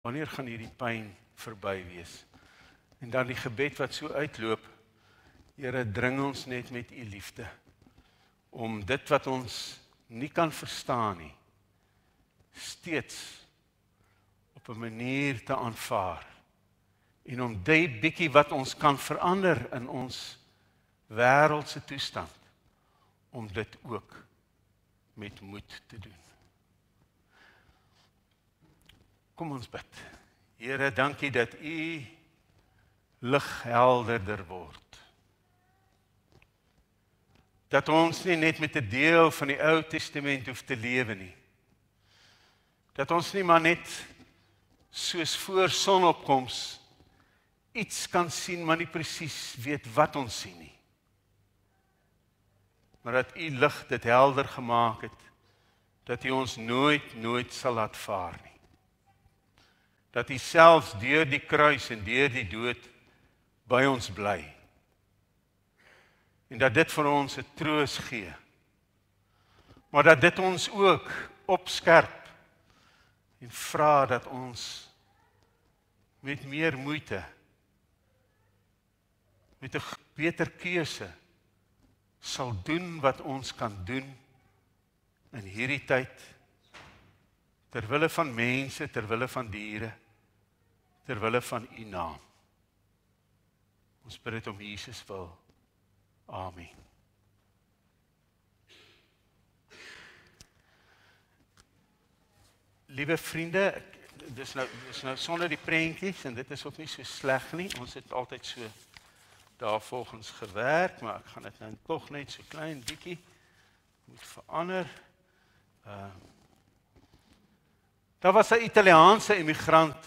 Wanneer gaan hierdie pyn verby wees? En dan die gebed wat so uitloop, Here, dring ons net met u liefde, om dit wat ons nie kan verstaan nie, steeds op 'n manier te aanvaar, en om die bietjie wat ons kan verander in ons wêreldse toestand, om dit ook met moed te doen. Kom ons bid. Here, dankie dat u lig helderder word. Dat ons nie net met 'n deel van die Ou Testament hoef te lewe nie. Dat ons nie maar net soos voor sonopkoms iets kan sien, maar nie presies weet wat ons sien nie. Maar dat u lig dit helder gemaak het, dat u ons nooit sal laat vaar nie. Dat u selfs deur die kruis en deur die dood by ons bly. En dat dit vir ons 'n troos gee. Maar dat dit ons ook opskerp en vra dat ons met meer moeite, met 'n beter keuse sal doen wat ons kan doen in hierdie tyd, ter wille van mense, ter wille van diere, ter wille van u naam. Ons bid dit om Jesus wil. Amen. Liewe vriende, dis nou sonder die prentjies en dit is ook nie so sleg nie. Ons het altyd so daarvolgens gewerk, maar ek gaan dit nou tog net so klein bietjie moet verander. Daar was 'n Italiaanse immigrant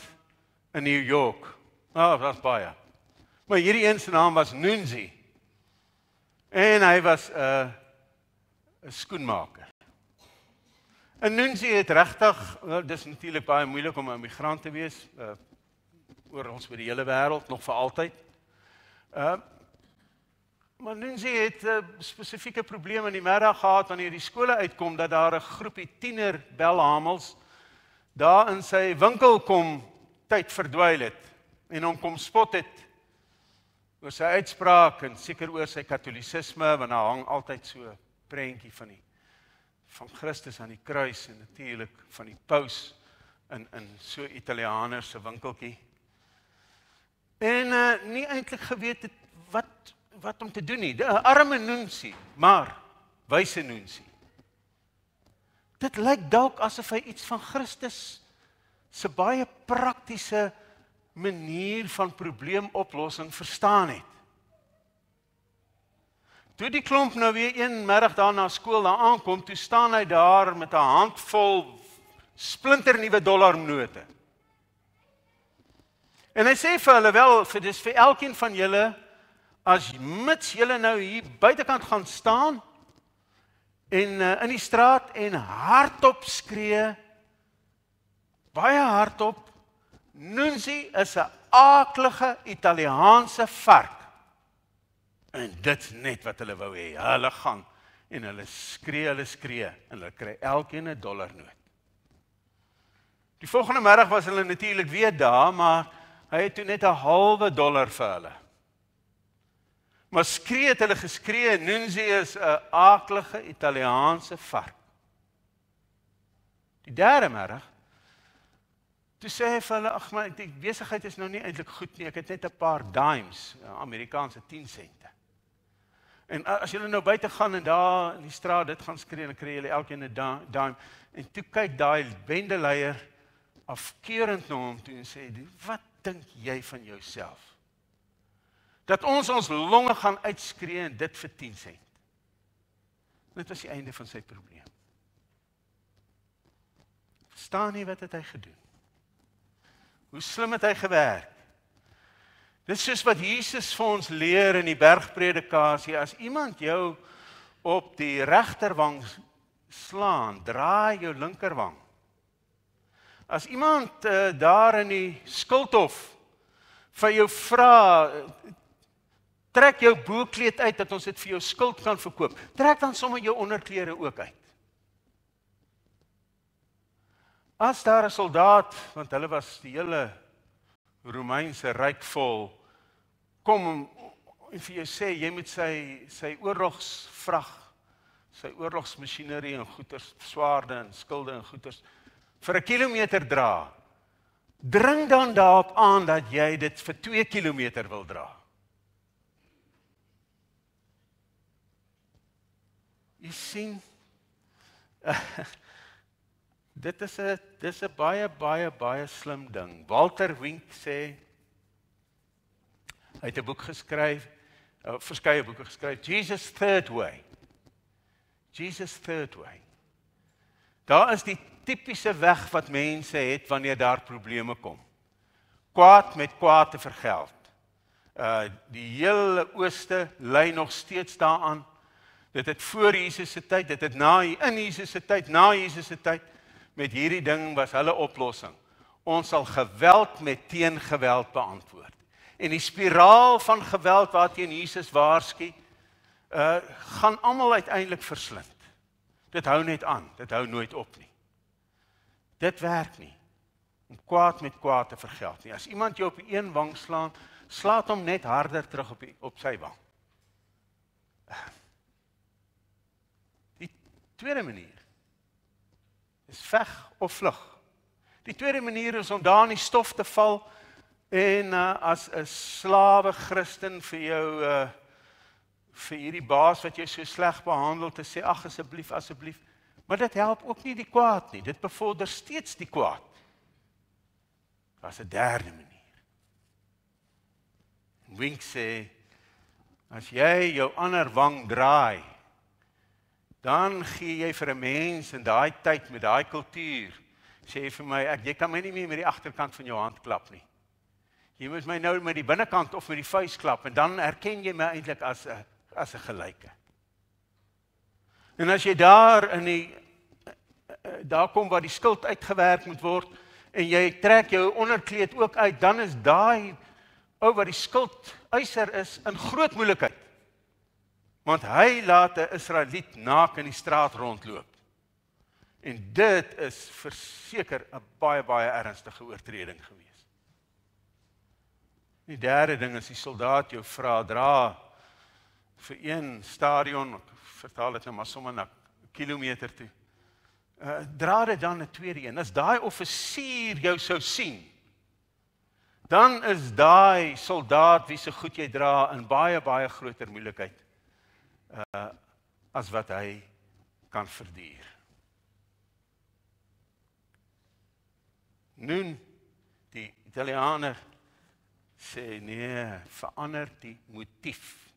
in New York. Dat was baie. Maar hierdie een se naam was Nunzi. En hy was 'n skoenmaker. En Nunzi het regtig, dis natuurlik baie moeilik om 'n immigrant te wees, oral oor die hele wêreld, nog vir altyd. Maar Nunzi het 'n spesifieke probleem in die middag gehad wanneer die skole uitkom, dat daar 'n groepie tiener belhamels daar in sy winkel kom tyd verdwyl het en hom kom spot het oor sy uitspraak en seker oor sy katolicisme, want daar hang altyd so 'n prentjie van Christus aan die kruis en natuurlik van die paus in so Italianer se winkeltjie. En nie eintlik geweet het wat om te doen nie. 'n Arme Nunzi, maar wyse Nunzi. Dit lyk dalk asof hy iets van Christus se baie praktiese manier van probleemoplossing verstaan het. Toe die klomp nou weer een middag daar na skool daar aankom, toe staan hy daar met 'n handvol splinternuwe dollarnote. En hy sê vir hulle, wel, dis vir elkeen van julle, as mits julle nou hier buitekant gaan staan en in die straat en hardop skree, baie hardop, Nunzi is 'n aaklige Italiaanse vark. En dit's net wat hulle wou hê. Hulle gaan en hulle skree en hulle kry elkeen 'n dollarnoot. Die volgende middag was hulle natuurlik weer daar, maar hy het toe net 'n halwe dollar vir hulle. Maar skree het hulle geskree, Nunzi is 'n aaklige Italiaanse vark. Die derde middag, toe sê hy vir hulle, ag maar die besigheid is nou nie eintlik goed nie, ek het net 'n paar dimes, Amerikaanse 10 sente. En as julle nou buite gaan en daar in die straat dit gaan skree, dan kry julle elkeen 'n dime. En toe kyk daai bendeleier afkeurend na hom toe en sê, wat dink jy van jouself? Dat ons longe gaan uitskree en dit vir 10 sent. Dit was die einde van sy probleem. Verstaan nie wat het hy gedoen? Hoe slim het hy gewerk? Dit is soos wat Jesus vir ons leer in die bergpredikasie, as iemand jou op die regterwang slaan, draai jou linkerwang. As iemand daar in die skuldhof vir jou vra, trek jou boekleed uit dat ons dit vir jou skuld kan verkoop, trek dan sommer jou onderklere ook uit. As daar 'n soldaat, want hulle was die hele Romeinse ryk vol, kom en vir jou sê, jy moet sy oorlogsvrag, sy oorlogsmasjinerie en goeders, swaarde en skilde en goeders, vir 'n kilometer dra, dring dan daarop aan dat jy dit vir 2 kilometer wil dra. Jy sien, dit is 'n baie slim ding. Walter Wink sê, hy het 'n boek geskryf, verskeie boeke geskryf, Jesus Third Way. Jesus Third Way. Daar is die tipiese weg wat mense het wanneer daar probleme kom. Kwaad met kwaad te vergeld. Die hele ooste lei nog steeds daaraan. Dit het voor Jesus se tyd, dit het in Jesus se tyd, na Jesus se tyd. Met hierdie ding was hulle oplossing. Ons sal geweld met teengeweld beantwoord. En die spiraal van geweld waarteen Jesus waarsku, gaan almal uiteindelik verslind. Dit hou net aan, dit hou nooit op nie. Dit werk nie, om kwaad met kwaad te vergeld nie. As iemand jou op die een wang slaan, slaat hom net harder terug op sy wang. Die tweede manier is veg of vlug. Die tweede manier is om daar in die stof te val en as 'n slawe Christen vir jou, vir hierdie baas wat jou so sleg behandel, te sê, ag asseblief, maar dit help ook nie die kwaad nie, dit bevorder steeds die kwaad. Daar's 'n derde manier. Wink sê, as jy jou ander wang draai, dan gee jy vir 'n mens in daai tyd met daai kultuur, sê vir my, jy kan my nie meer met die agterkant van jou hand klap nie. Jy moet my nou met die binnekant of met die vuis klap, en dan erken jy my eintlik as 'n gelyke. En as jy daar kom waar die skild uitgewerk moet word, en jy trek jou onderkleed ook uit, dan is daai ou wat die skild eiser is, in groot moeilikheid. Want hy laat 'n Israeliet naak in die straat rondloop. En dit is verseker 'n baie ernstige oortreding gewees. Die derde ding is die soldaat jou vra, dra vir een stadion, ek vertaal dit nou maar sommer na kilometer toe, dra dit dan 'n tweede een. As daai offisier jou sou sien, dan is daai soldaat wie se goed jy dra in baie groter moeilikheid as wat hy kan verduur. Nun, die Italianer sê nee, verander die motief.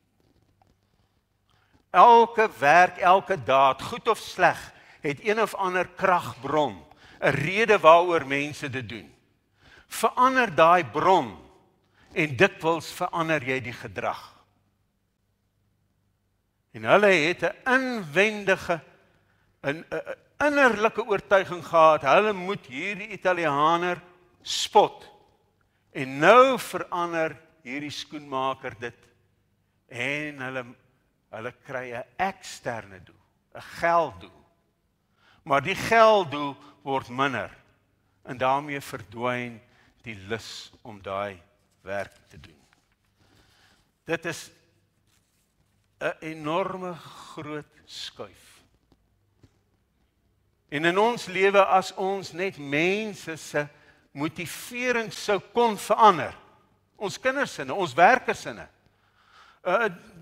Elke werk, elke daad, goed of sleg, het een of ander kragbron, 'n rede waaroor mense dit doen. Verander daai bron en dikwels verander jy die gedrag. En hulle het 'n innerlike oortuiging gehad, hulle moet hierdie Italianer spot. En nou verander hierdie skoenmaker dit en hulle kry 'n eksterne doel, 'n gelddoel. Maar die gelddoel word minder en daarmee verdwyn die lus om daai werk te doen. Dit is 'n enorme groot skuif. En in ons lewe, as ons net mense se motivering sou kon verander, ons kindersinne, ons werkersinne,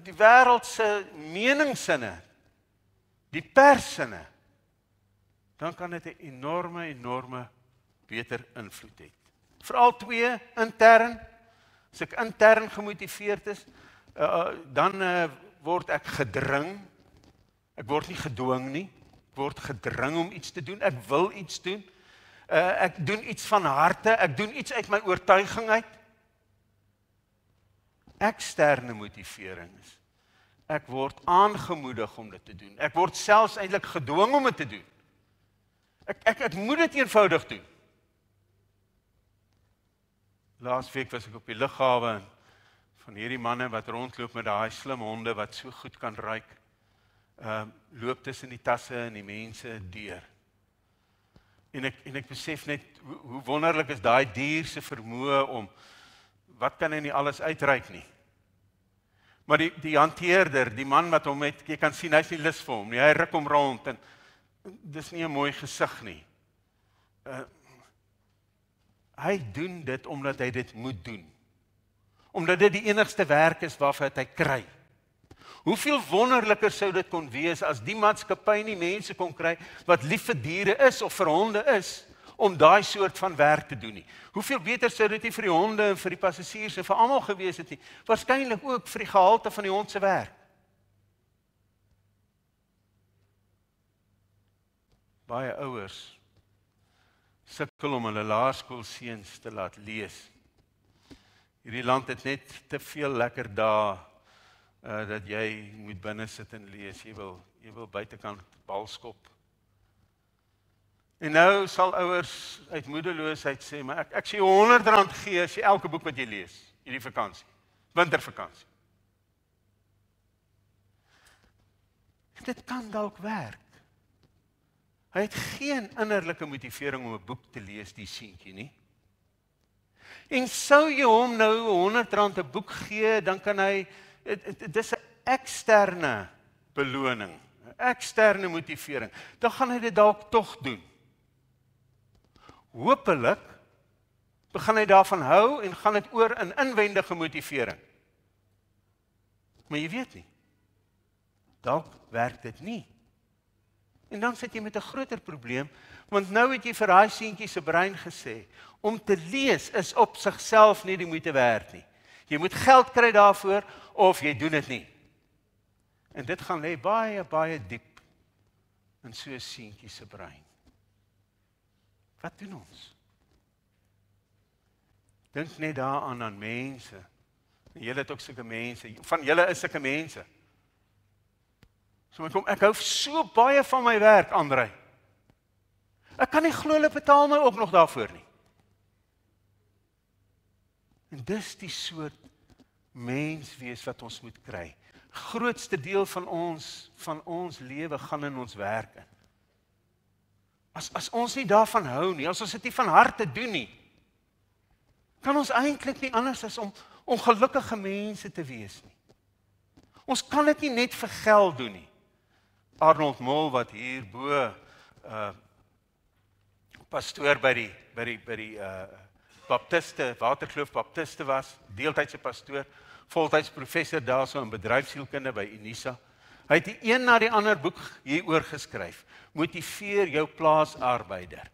die wêreld se meningssinne, die perssinne, dan kan dit 'n enorme beter invloed hê. Veral twee, intern, as ek intern gemotiveerd is, dan word ek gedring, ek word nie gedwing nie, ek word gedring om iets te doen, ek wil iets doen, ek doen iets van harte, ek doen iets uit my oortuiging uit. Eksterne motivering is, ek word aangemoedig om dit te doen, ek word selfs eintlik gedwing om dit te doen. Ek moet dit eenvoudig doen. Laasweek was ek op die lughawe en van hierdie manne wat rondloop met daai slim honde wat so goed kan ruik, loop tussen die tasse en die mense deur. En ek besef net, hoe wonderlik is daai dier se vermoë om, wat kan hy nie alles uitreik nie. Maar die hanteerder, die man wat hom het, jy kan sien, hy is nie lus vir hom nie, hy ruk hom rond, en dis nie 'n mooi gesig nie. Hy doen dit omdat hy dit moet doen. Omdat dit die enigste werk is waarvan hy kry. Hoeveel wonderliker sou dit kon wees as die maatskappy nie mense kon kry wat lief vir diere is of vir honde is, om daai soort van werk te doen nie. Hoeveel beter sou dit nie vir die honde en vir die passasiers en vir almal gewees het nie. Waarskynlik ook vir die gehalte van die hond se werk. Baie ouers sukkel om hulle laerskoolseuns te laat lees. Hierdie land het net te veel lekker dae dat jy moet binne sit en lees. Jy wil buitekant bal skop. En nou sal ouers uit moedeloosheid sê, maar ek sê R100 gee as jy elke boek wat jy lees, hierdie vakansie, wintervakansie. Dit kan dalk werk. Hy het geen innerlike motivering om 'n boek te lees, die seentjie nie. En sou jy hom nou R100 'n boek gee, dan kan hy, dis 'n eksterne beloning, 'n eksterne motivering. Dan gaan hy dit dalk tog doen. Hoopelik begin hy daarvan hou en gaan dit oor in inwendige motivering. Maar jy weet nie, dalk werk dit nie. En dan sit jy met 'n groter probleem, want nou het jy vir daai seentjie se brein gesê, om te lees is op sigself nie die moeite werd nie. Jy moet geld kry daarvoor, of jy doen dit nie. En dit gaan lê baie, baie diep in so 'n seentjie se brein. Wat doen ons? Dink net daaraan aan mense. En julle het ook sulke mense. Van julle is sulke mense. So ek hou so baie van my werk, Andrei. Ek kan nie glo hulle betaal my ook nog daarvoor nie. En dis die soort mens wees wat ons moet kry. Grootste deel van ons lewe gaan in ons werk in. As ons nie daarvan hou nie, as ons dit nie van harte doen nie, kan ons eintlik nie anders as om ongelukkige mense te wees nie. Ons kan dit nie net vir geld doen nie. Arnold Mol wat hier bo pastoor by die Baptiste, Waterkloof Baptiste was, deeltydse pastoor, voltyds professor daarso in bedryfsielkunde by Unisa. Hy het die een na die ander boek hieroor geskryf. Motiveer jou plaasarbeider.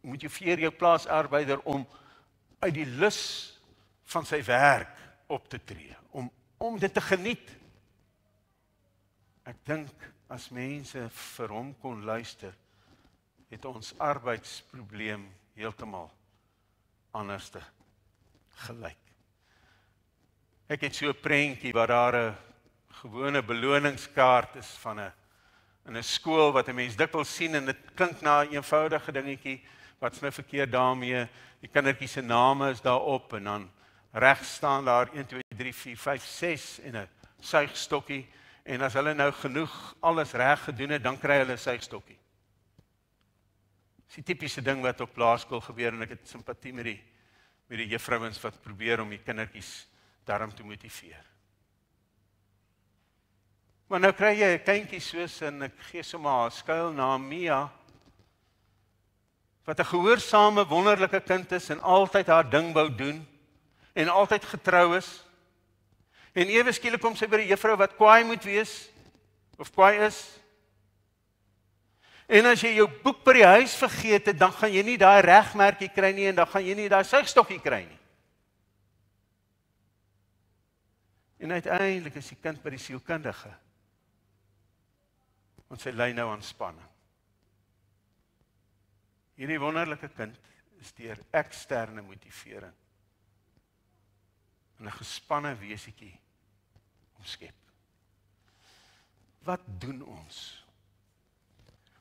Motiveer jou plaasarbeider om uit die lus van sy werk op te tree, om dit te geniet. Ek dink as mense vir hom kon luister, het ons arbeidsprobleem heeltemal anders te gelyk. Ek het so 'n prentjie waar daar 'n gewone beloningskaart is van 'n skool wat 'n mens dikwels sien en dit klink na 'n eenvoudige dingetjie, wat's nou verkeerd daarmee? Die kindertjies se name is daarop en dan regs staan daar 1 2 3 4 5 6 en 'n suigstokkie. En as hulle nou genoeg alles reg gedoen het, dan kry hulle 'n suigstokkie. Dis die tipiese ding wat op laerskool gebeur en ek het simpatie met die juffrouens wat probeer om die kindertjies daarom te motiveer. Maar nou kry jy 'n kindjie soos, en ek gee sommer 'n skuilnaam, Mia, wat 'n gehoorsame, wonderlike kind is en altyd haar ding wou doen en altyd getrou is. En ewe skielik kom sy by die juffrou wat kwaai moet wees of kwaai is. En as jy jou boek by die huis vergeet het, dan gaan jy nie daai regmerkie kry nie en dan gaan jy nie daai suigstokkie kry nie. En uiteindelik is die kind by die sielkundige. Want sy ly nou aan spanning. Hierdie wonderlike kind is deur eksterne motivering en 'n gespanne wesietjie omskep. Wat doen ons?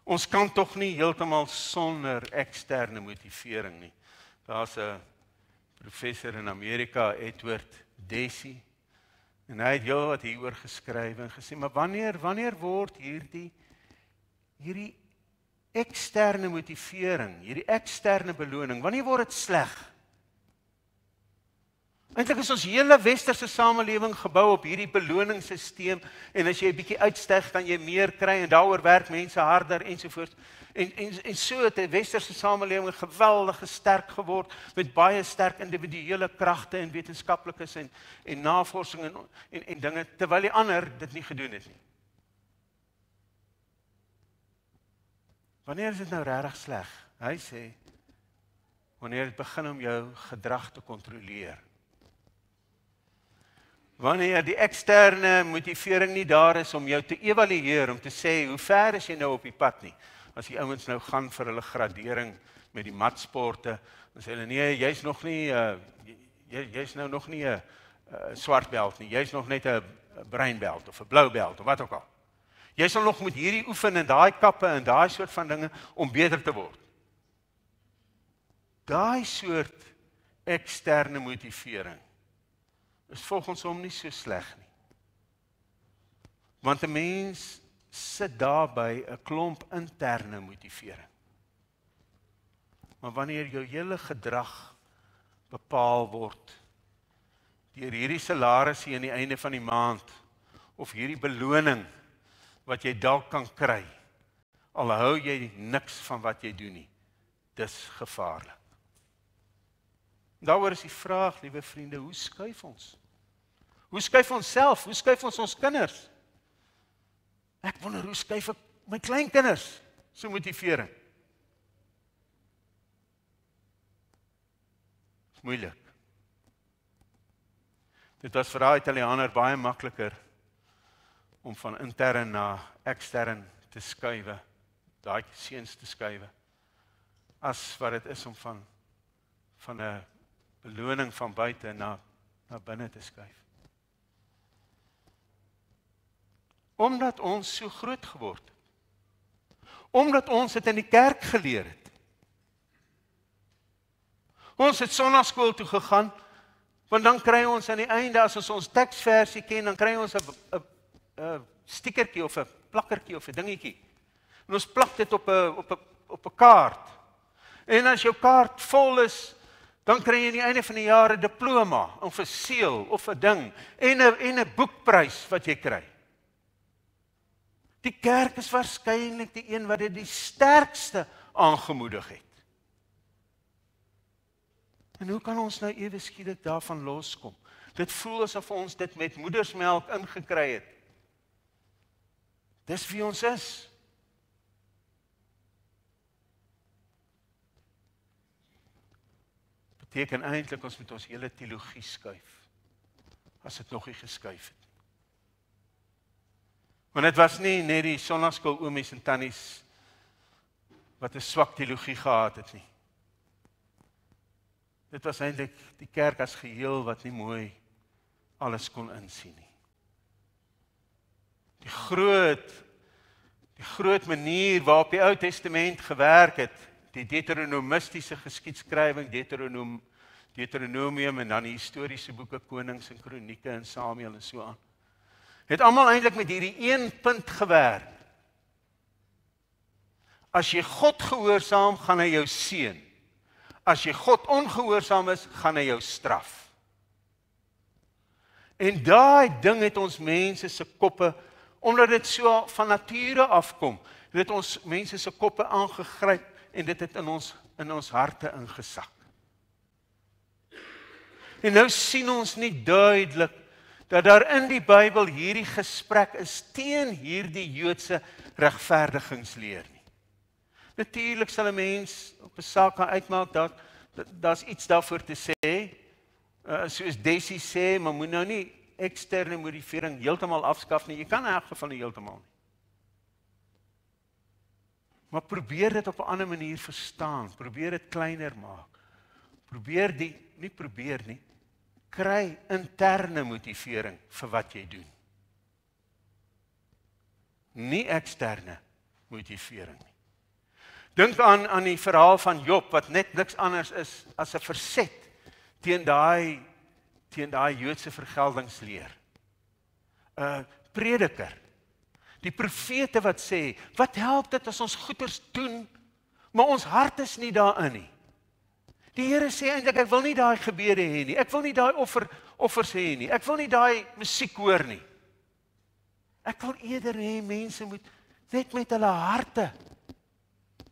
Ons kan tog nie heeltemal sonder eksterne motivering nie. Daar's 'n professor in Amerika, Edward Deci, en hy het heel wat hieroor geskryf en gesê, maar wanneer word hierdie eksterne motivering, hierdie eksterne beloning, wanneer word dit sleg? Eintlik is ons hele westerse samelewing gebou op hierdie beloningssisteem en as jy 'n bietjie uitstyg, kan jy meer kry en daaroor werk mense harder ensovoorts. En so het 'n westerse samelewing geweldig sterk geword met baie sterk individuele kragte en wetenskaplikes en navorsing en dinge, terwyl die ander dit nie gedoen het nie. Wanneer is dit nou regtig sleg? Hy sê, wanneer dit begin om jou gedrag te kontroleer. Wanneer die eksterne motivering nie daar is om jou te evalueer, om te sê, hoe ver is jy nou op die pad nie? As die ouens nou gaan vir hulle gradering met die matsporte, dan sê hulle, nee, jy's nog nie, jy's nou nog nie 'n swart belt nie, jy's nog net 'n bruin belt of 'n blou belt of wat ook al. Jy sal nog met hierdie oefen en daai kappe en daai soort van dinge om beter te word. Daai soort eksterne motivering is volgens hom nie so sleg nie. Want 'n mens sit daarby 'n klomp interne motivering. Maar wanneer jou hele gedrag bepaal word deur hierdie salarisie aan die einde van die maand of hierdie beloning wat jy dalk kan kry, al hou jy niks van wat jy doen nie, dis gevaarlik. Daaroor is die vraag, liewe vriende, hoe skuif ons? Hoe skuif ons self? Hoe skuif ons kinders? Ek wonder, hoe skuif ek my kleinkinders so motivering? Dis moeilik. Dit was vir daai Italianer baie makliker om van intern na ekstern te skuif, daai seuns te skuif, as wat dit is om van 'n beloning van buite na binne te skuif. Omdat ons so groot geword het. Omdat ons dit in die kerk geleer het. Ons het sonnaarskool toe gegaan, want dan kry ons aan die einde, as ons teksversie ken, dan kry ons 'n stickertjie of 'n plakkertjie of 'n dingetjie. En ons plak dit op 'n kaart. En as jou kaart vol is, dan kry jy aan die einde van die jaar 'n diploma, of 'n seël, of 'n ding, en 'n boekprys wat jy kry. Die kerk is waarskynlik die een wat dit die sterkste aangemoedig het. En hoe kan ons nou ewe skielik daarvan loskom? Dit voel asof ons dit met moedersmelk ingekry het. Dis wie ons is. Beteken eintlik ons moet ons hele teologie skuif, as dit nog nie geskuif het. Want dit was nie net die sonnaarskool oomies en tannies wat 'n swak teologie gehad het nie. Dit was eintlik die kerk as geheel wat nie mooi alles kon insien nie. Die groot manier waarop die Ou Testament gewerk het, die deuteronomistiese geskiedskrywing, Deuteronomium en dan die historiese boeke, Konings en Kronieke en Samuel en so aan, het almal eintlik met hierdie een punt gewerk. As jy God gehoorsaam, gaan hy jou seën. As jy God ongehoorsaam is, gaan hy jou straf. En daai ding het ons mense se koppe, omdat dit so van nature afkom, het ons mense se koppe aangegryp en dit het in ons harte ingesak. En nou sien ons nie duidelik dat daar in die Bybel hierdie gesprek is teen hierdie Joodse regverdigingsleer nie. Natuurlik sal 'n mens op 'n saak kan uitmaak dat daar's iets daarvoor te sê, soos Desi sê, maar moet nou nie eksterne motivering heeltemal afskaf nie. Jy kan in elk geval nie heeltemal nie. Maar probeer dit op 'n ander manier verstaan, probeer dit kleiner maak. Kry interne motivering vir wat jy doen. Nie eksterne motivering nie. Dink aan die verhaal van Job, wat net niks anders is as 'n verset teen daai Joodse vergeldingsleer. 'n Prediker. Die profete wat sê, wat help dit as ons goeders doen, maar ons hart is nie daarin nie. Die Here sê eintlik, ek wil nie daai gebede hê nie, ek wil nie daai offers hê nie, ek wil nie daai musiek hoor nie. Ek wil eerder hê mense moet net met hulle harte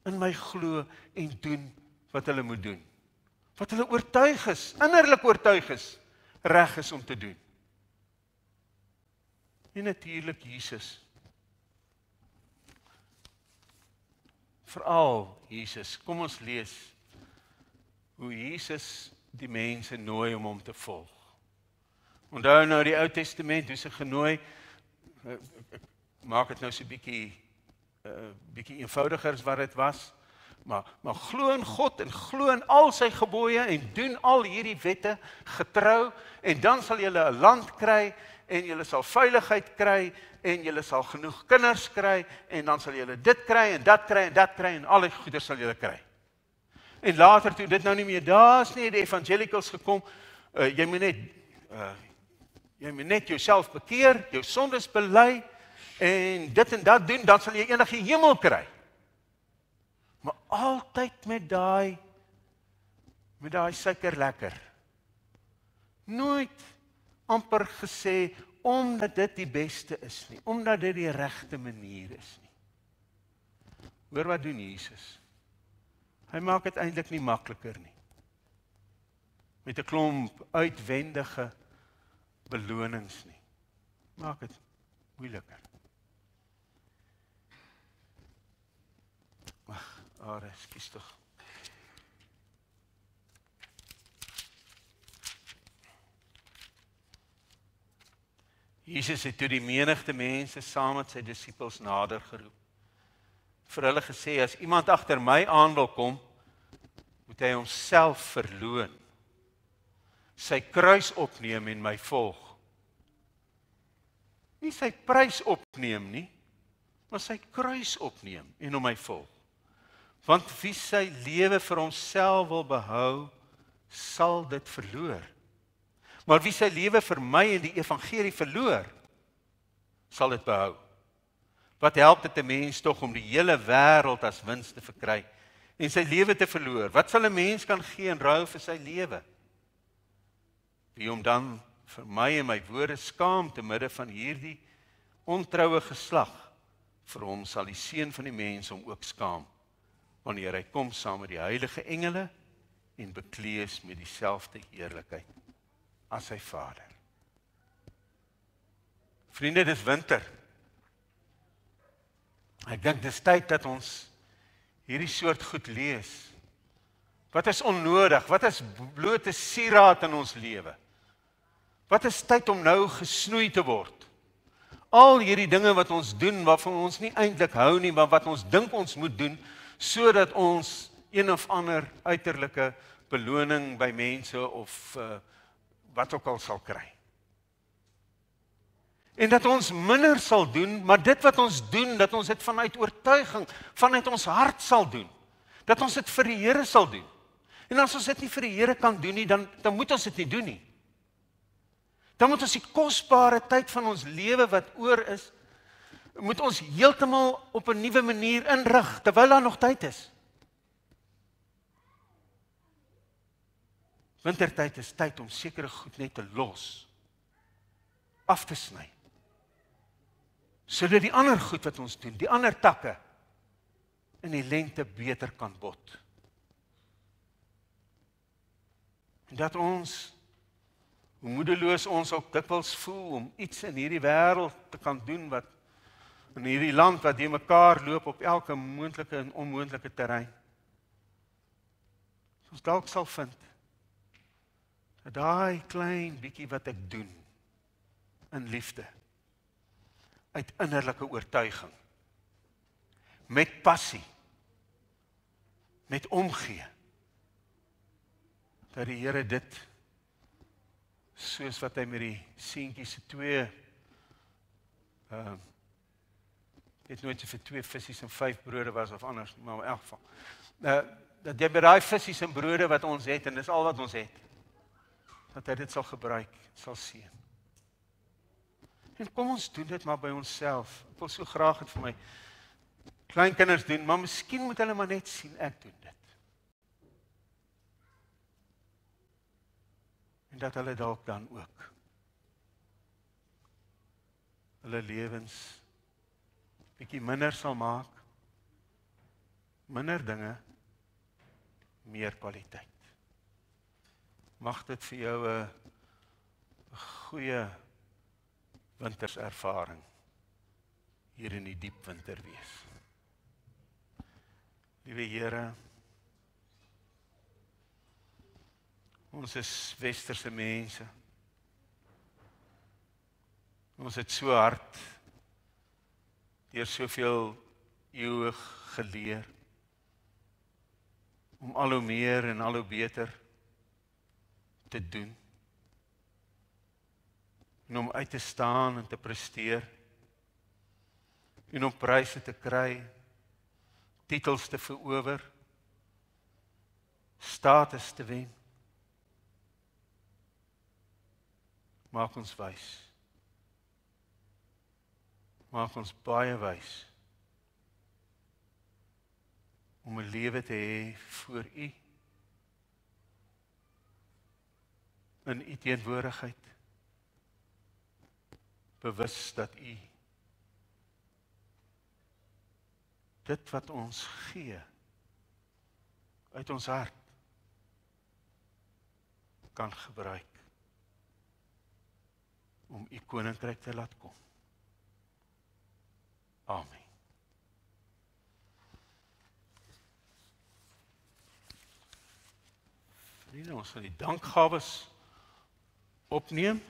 in my glo en doen wat hulle moet doen. Wat hulle oortuig is, innerlik oortuig is, reg is om te doen. En natuurlik Jesus. Veral Jesus, kom ons lees hoe Jesus die mense nooi om hom te volg. Onthou nou die Ou Testament, hoe sy genooi, ek maak dit nou so bietjie eenvoudiger as wat dit was, maar glo in God en glo in al sy gebooie en doen al hierdie wette getrou en dan sal julle 'n land kry en julle sal veiligheid kry en julle sal genoeg kinders kry en dan sal julle dit kry en dat kry en dat kry en al die goeder sal julle kry. En later toe dit nou nie meer daar is nie, die evangelicals gekom, jy moet net jouself bekeer, jou sondes bely en dit en dat doen, dan sal jy enige hemel kry. Maar altyd met daai suiker lekker. Nooit amper gesê omdat dit die beste is nie, omdat dit die regte manier is nie. Hoor wat doen Jesus? Hy maak dit eintlik nie makliker nie. Met 'n klomp uitwendige belonings nie. Maak dit moeiliker. Ekskuus tog. Jesus het toe die menigte mense saam met sy disippels nader geroep. Vir hulle gesê, as iemand agter my aan wil kom, moet hy homself verloon, sy kruis opneem en my volg. Nie sy prys opneem nie, maar sy kruis opneem en hom my volg. Want wie sy lewe vir homself wil behou, sal dit verloor. Maar wie sy lewe vir my en die evangelie verloor, sal dit behou. Wat help dit 'n mens tog om die hele wêreld as wins te verkry en sy lewe te verloor? Wat sal 'n mens kan gee in ruil vir sy lewe? Wie hom dan vir my en my woorde skaam te midde van hierdie ontroue geslag, vir hom sal die Seun van die mens hom ook skaam, wanneer hy kom saam met die heilige engele en bekleed met dieselfde heerlikheid as sy Vader. Vriende, dis winter. Ek dink dis tyd dat ons hierdie soort goed lees. Wat is onnodig? Wat is blote sieraad in ons lewe? Wat is tyd om nou gesnoei te word? Al hierdie dinge wat ons doen, waarvan ons nie eintlik hou nie, maar wat ons dink ons moet doen, sodat ons een of ander uiterlike beloning by mense of wat ook al sal kry. En dat ons minder sal doen, maar dit wat ons doen, dat ons dit vanuit oortuiging, vanuit ons hart sal doen. Dat ons dit vir die Here sal doen. En as ons dit nie vir die Here kan doen nie, dan moet ons dit nie doen nie. Dan moet ons die kosbare tyd van ons lewe wat oor is, moet ons heeltemal op 'n nuwe manier inrig, terwyl daar nog tyd is. Wintertyd is tyd om sekere goed net te los, af te sny, sodat die ander goed wat ons doen, die ander takke, in die lente beter kan bot. En dat ons, hoe moedeloos ons ook dikwels voel om iets in hierdie wêreld te kan doen wat in hierdie land wat die mekaar loop op elke moontlike en onmoontlike terrein. Ons dalk sal vind dat daai klein bietjie wat ek doen in liefde, uit innerlike oortuiging, met passie, met omgee, dat die Here dit, soos wat hy met die seentjies se twee, het nooit so vir 2 visse en 5 brode was of anders, maar in elk geval, dat jy by daai visse en brode wat ons het, en dis al wat ons het, dat hy dit sal gebruik, sal seën. En kom ons doen dit maar by onsself. Ek wil so graag dit vir my kleinkinders doen, maar miskien moet hulle maar net sien ek doen dit. En dat hulle dalk dan ook hulle lewens bietjie minder sal maak, minder dinge, meer kwaliteit. Mag dit vir jou 'n goeie winterservaring hier in die diep winter wees. Liewe Here, ons is westerse mense. Ons het so hard deur soveel eeue geleer om al hoe meer en al hoe beter te doen en om uit te staan en te presteer en om pryse te kry, titels te verower, status te wen. Maak ons wys. Maak ons baie wys om 'n lewe te hê voor U in U teenwoordigheid, bewus dat U dit wat ons gee uit ons hart kan gebruik om U koninkryk te laat kom. Amen. Vriende, ons gaan die dankgawes opneem.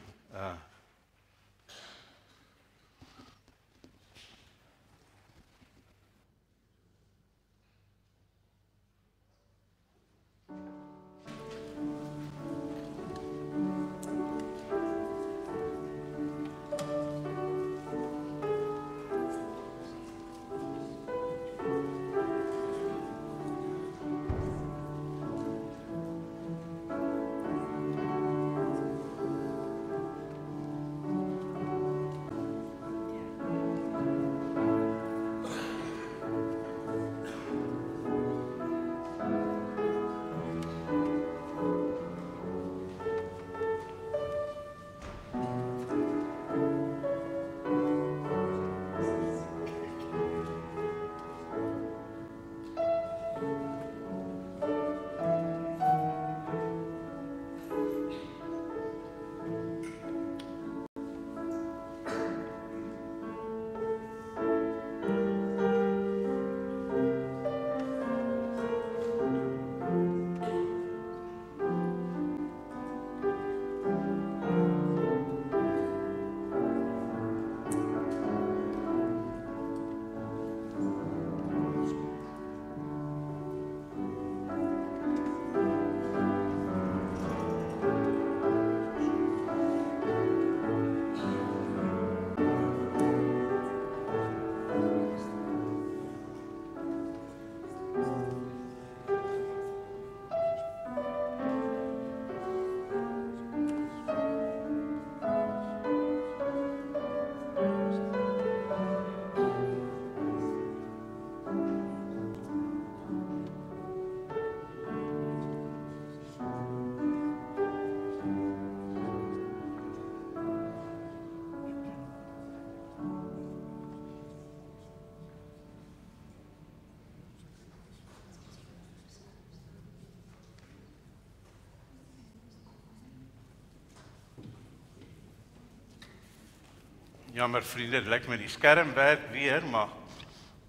Jammer vriende, dit lyk my die skerm werk weer, maar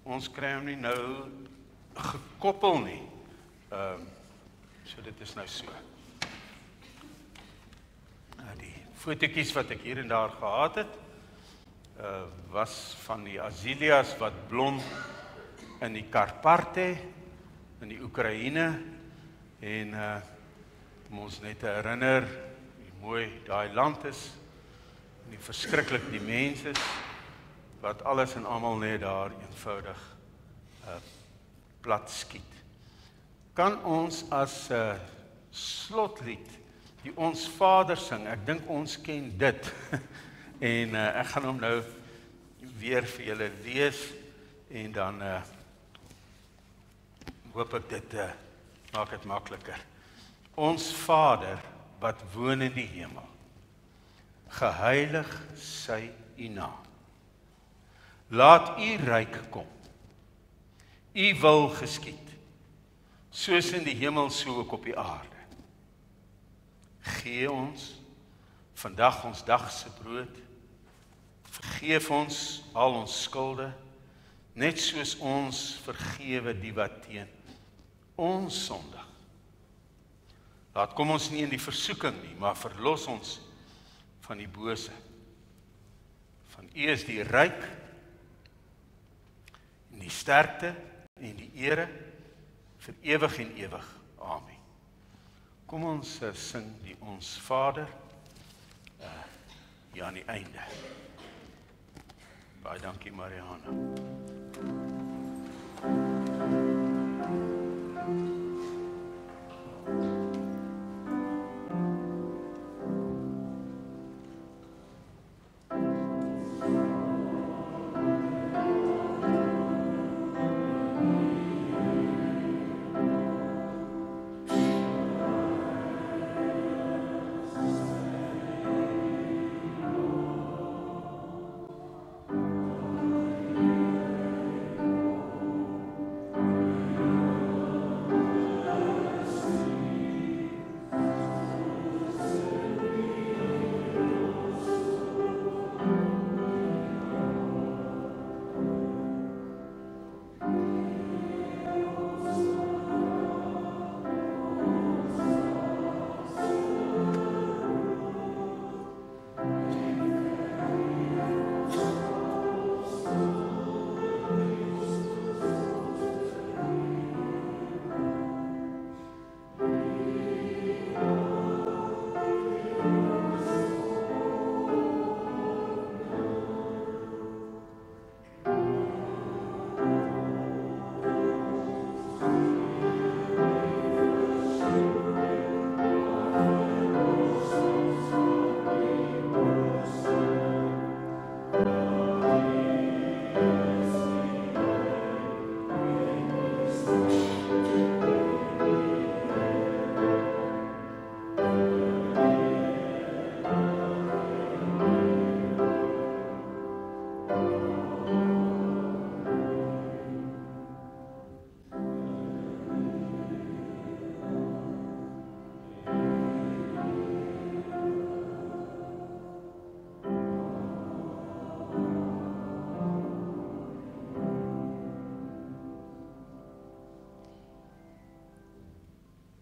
ons kry hom nie nou gekoppel nie. So dit is nou so. Die fotootjies wat ek hier en daar gehad het, was van die azaleas wat blom in die Karpate, in die Oekraïne, en om ons net te herinner, hoe mooi daai land is, en die verskriklik die mense is, wat alles en almal net daar eenvoudig plat skiet. Kan ons as slotlied die Ons Vader sing? Ek dink ons ken dit. En ek gaan hom nou weer vir julle lees en dan hoop ek dit maak dit makliker. Ons Vader wat woon in die hemel, geheilig sy u naam. Laat u ryk kom. U wil geskied, soos in die hemel so ook op die aarde. Gee ons vandag ons dagse brood. Vergeef ons al ons skulde, net soos ons vergewe die wat teen ons sondig. Laat kom ons nie in die versoeking nie, maar verlos ons van die bose. Van u is die ryk, en die sterkte, en die ere, vir ewig en ewig. Amen. Kom ons sing die Ons Vader, hier aan die einde. Baie dankie Mariana.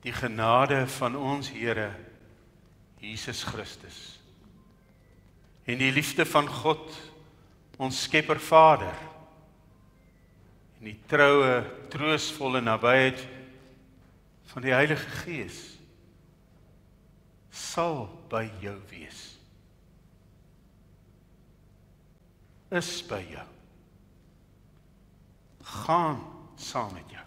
Die genade van ons Here Jesus Christus en die liefde van God, ons Skepper Vader, en die troue, troostvolle nabyheid van die Heilige Gees sal by jou wees. Is by jou. Gaan saam met jou.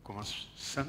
Kom ons sing.